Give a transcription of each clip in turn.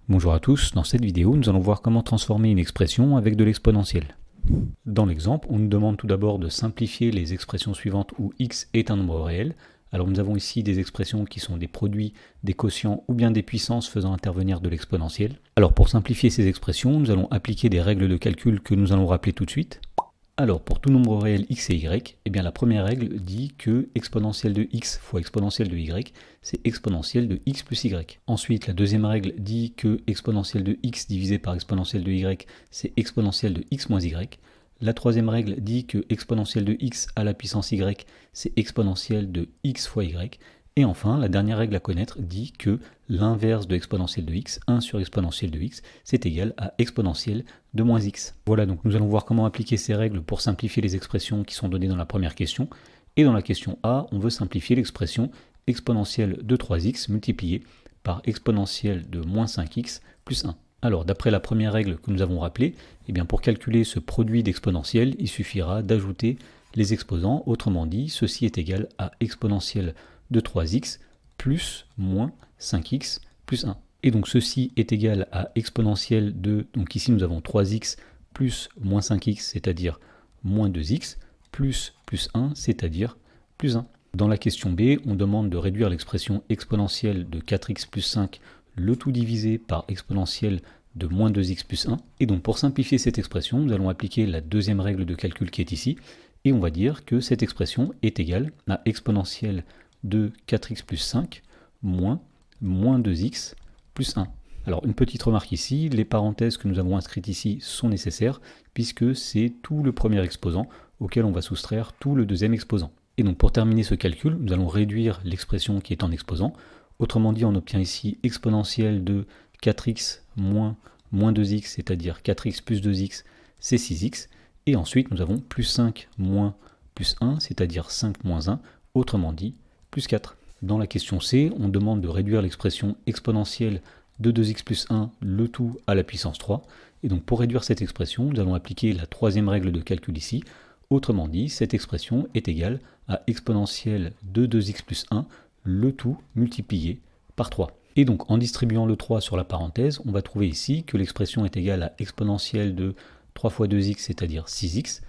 Bonjour à tous, dans cette vidéo nous allons voir comment transformer une expression avec de l'exponentiel. Dans l'exemple, on nous demande tout d'abord de simplifier les expressions suivantes où x est un nombre réel. Alors nous avons ici des expressions qui sont des produits, des quotients ou bien des puissances faisant intervenir de l'exponentiel. Alors pour simplifier ces expressions, nous allons appliquer des règles de calcul que nous allons rappeler tout de suite. Alors pour tout nombre réel x et y, eh bien la première règle dit que exponentielle de x fois exponentielle de y, c'est exponentielle de x plus y. Ensuite, la deuxième règle dit que exponentielle de x divisé par exponentielle de y, c'est exponentielle de x moins y. La troisième règle dit que exponentielle de x à la puissance y, c'est exponentielle de x fois y. Et enfin, la dernière règle à connaître dit que l'inverse de exponentielle de x, 1 sur exponentielle de x, c'est égal à exponentielle de moins x. Voilà, donc nous allons voir comment appliquer ces règles pour simplifier les expressions qui sont données dans la première question. Et dans la question A, on veut simplifier l'expression exponentielle de 3x multiplié par exponentielle de moins 5x plus 1. Alors, d'après la première règle que nous avons rappelée, eh bien pour calculer ce produit d'exponentielle, il suffira d'ajouter les exposants. Autrement dit, ceci est égal à exponentielle de 3x plus moins 5x plus 1. Et donc ceci est égal à exponentielle de, donc ici nous avons 3x plus moins 5x, c'est-à-dire moins 2x, plus 1, c'est-à-dire plus 1. Dans la question B, on demande de réduire l'expression exponentielle de 4x plus 5, le tout divisé par exponentielle de moins 2x plus 1. Et donc pour simplifier cette expression, nous allons appliquer la deuxième règle de calcul qui est ici, et on va dire que cette expression est égale à exponentielle de 4x plus 5 moins 2x plus 1. Alors une petite remarque ici, les parenthèses que nous avons inscrites ici sont nécessaires puisque c'est tout le premier exposant auquel on va soustraire tout le deuxième exposant. Et donc pour terminer ce calcul, nous allons réduire l'expression qui est en exposant. Autrement dit, on obtient ici exponentielle de 4x moins 2x, c'est-à-dire 4x plus 2x, c'est 6x. Et ensuite, nous avons plus 5 moins plus 1, c'est-à-dire 5 moins 1, autrement dit, plus 4. Dans la question C, on demande de réduire l'expression exponentielle de 2x plus 1, le tout à la puissance 3. Et donc pour réduire cette expression, nous allons appliquer la troisième règle de calcul ici. Autrement dit, cette expression est égale à exponentielle de 2x plus 1, le tout multiplié par 3. Et donc en distribuant le 3 sur la parenthèse, on va trouver ici que l'expression est égale à exponentielle de 3 fois 2x, c'est-à-dire 6x,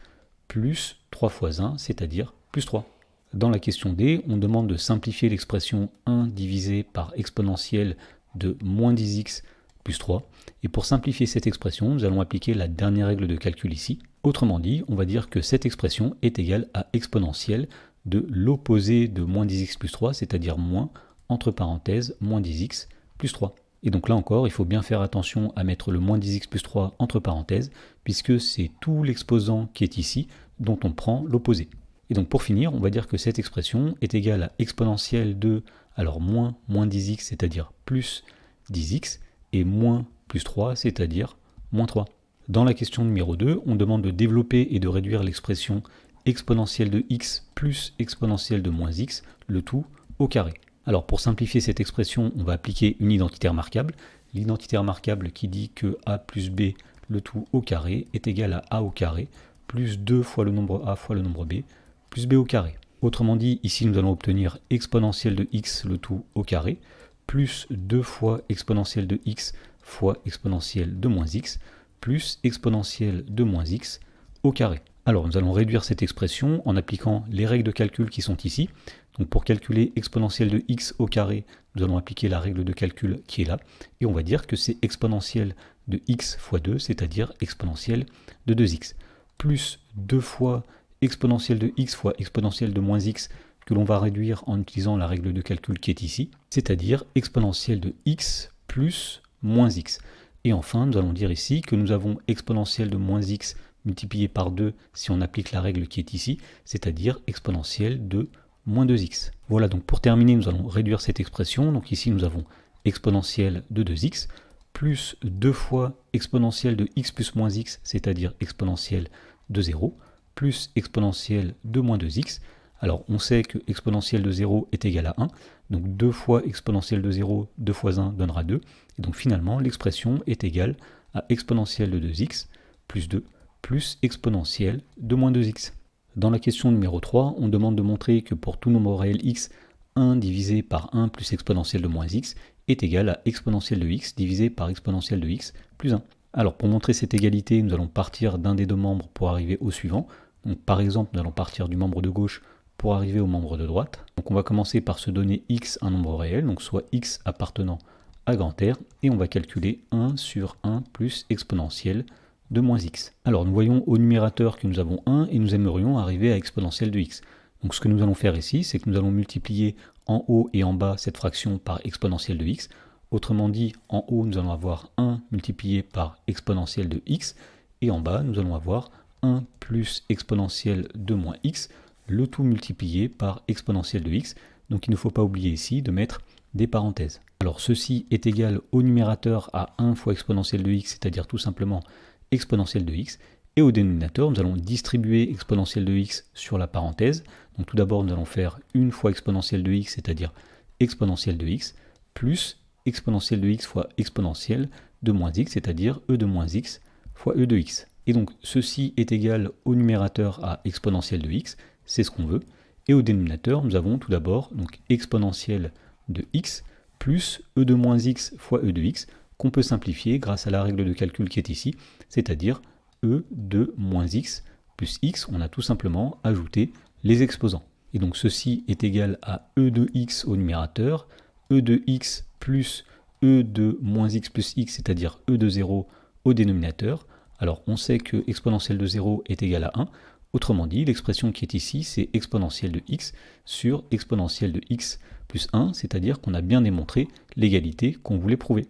plus 3 fois 1, c'est-à-dire plus 3. Dans la question D, on demande de simplifier l'expression 1 divisé par exponentielle de moins 10x plus 3. Et pour simplifier cette expression, nous allons appliquer la dernière règle de calcul ici. Autrement dit, on va dire que cette expression est égale à exponentielle de l'opposé de moins 10x plus 3, c'est-à-dire moins, entre parenthèses, moins 10x plus 3. Et donc là encore, il faut bien faire attention à mettre le moins 10x plus 3 entre parenthèses, puisque c'est tout l'exposant qui est ici dont on prend l'opposé. Et donc pour finir, on va dire que cette expression est égale à exponentielle de, alors moins 10x, c'est-à-dire plus 10x, et moins plus 3, c'est-à-dire moins 3. Dans la question numéro 2, on demande de développer et de réduire l'expression exponentielle de x plus exponentielle de moins x, le tout au carré. Alors pour simplifier cette expression, on va appliquer une identité remarquable. L'identité remarquable qui dit que a plus b, le tout au carré, est égal à a au carré, plus 2 fois le nombre a fois le nombre b, plus b au carré. Autrement dit, ici nous allons obtenir exponentielle de x, le tout au carré, plus 2 fois exponentielle de x fois exponentielle de moins x, plus exponentielle de moins x au carré. Alors nous allons réduire cette expression en appliquant les règles de calcul qui sont ici. Donc pour calculer exponentielle de x au carré, nous allons appliquer la règle de calcul qui est là, et on va dire que c'est exponentielle de x fois 2, c'est-à-dire exponentielle de 2x, plus 2 fois exponentielle de x fois exponentielle de moins x, que l'on va réduire en utilisant la règle de calcul qui est ici, c'est-à-dire exponentielle de x plus moins x. Et enfin, nous allons dire ici que nous avons exponentielle de moins x multiplié par 2 si on applique la règle qui est ici, c'est-à-dire exponentielle de moins 2x. Voilà, donc pour terminer, nous allons réduire cette expression. Donc ici, nous avons exponentielle de 2x plus 2 fois exponentielle de x plus moins x, c'est-à-dire exponentielle de 0, plus exponentielle de moins 2x. Alors on sait que exponentielle de 0 est égal à 1, donc 2 fois exponentielle de 0, 2 fois 1 donnera 2, et donc finalement l'expression est égale à exponentielle de 2x plus 2 plus exponentielle de moins 2x. Dans la question numéro 3, on demande de montrer que pour tout nombre réel x, 1 divisé par 1 plus exponentielle de moins x est égal à exponentielle de x divisé par exponentielle de x plus 1. Alors pour montrer cette égalité, nous allons partir d'un des deux membres pour arriver au suivant. Donc par exemple, nous allons partir du membre de gauche pour arriver au membre de droite. Donc on va commencer par se donner x un nombre réel, donc soit x appartenant à grand R, et on va calculer 1 sur 1 plus exponentielle de moins x. Alors nous voyons au numérateur que nous avons 1 et nous aimerions arriver à exponentielle de x. Donc ce que nous allons faire ici, c'est que nous allons multiplier en haut et en bas cette fraction par exponentielle de x. Autrement dit, en haut nous allons avoir 1 multiplié par exponentielle de x, et en bas nous allons avoir 1 plus exponentielle de moins x, le tout multiplié par exponentielle de x. Donc il ne faut pas oublier ici de mettre des parenthèses. Alors ceci est égal au numérateur à 1 fois exponentielle de x, c'est-à-dire tout simplement exponentielle de x, et au dénominateur nous allons distribuer exponentielle de x sur la parenthèse. Donc tout d'abord nous allons faire 1 fois exponentielle de x, c'est-à-dire exponentielle de x, plus exponentielle de x fois exponentielle de moins x, c'est-à-dire e de moins x fois e de x. Et donc ceci est égal au numérateur à exponentielle de x, c'est ce qu'on veut, et au dénominateur nous avons tout d'abord donc exponentielle de x plus e de moins x fois e de x, qu'on peut simplifier grâce à la règle de calcul qui est ici, c'est-à-dire e de moins x plus x, on a tout simplement ajouté les exposants. Et donc ceci est égal à e de x au numérateur, e de x plus e de moins x plus x, c'est-à-dire e de 0 au dénominateur. Alors on sait que exponentielle de 0 est égal à 1, autrement dit, l'expression qui est ici, c'est exponentielle de x sur exponentielle de x plus 1, c'est-à-dire qu'on a bien démontré l'égalité qu'on voulait prouver.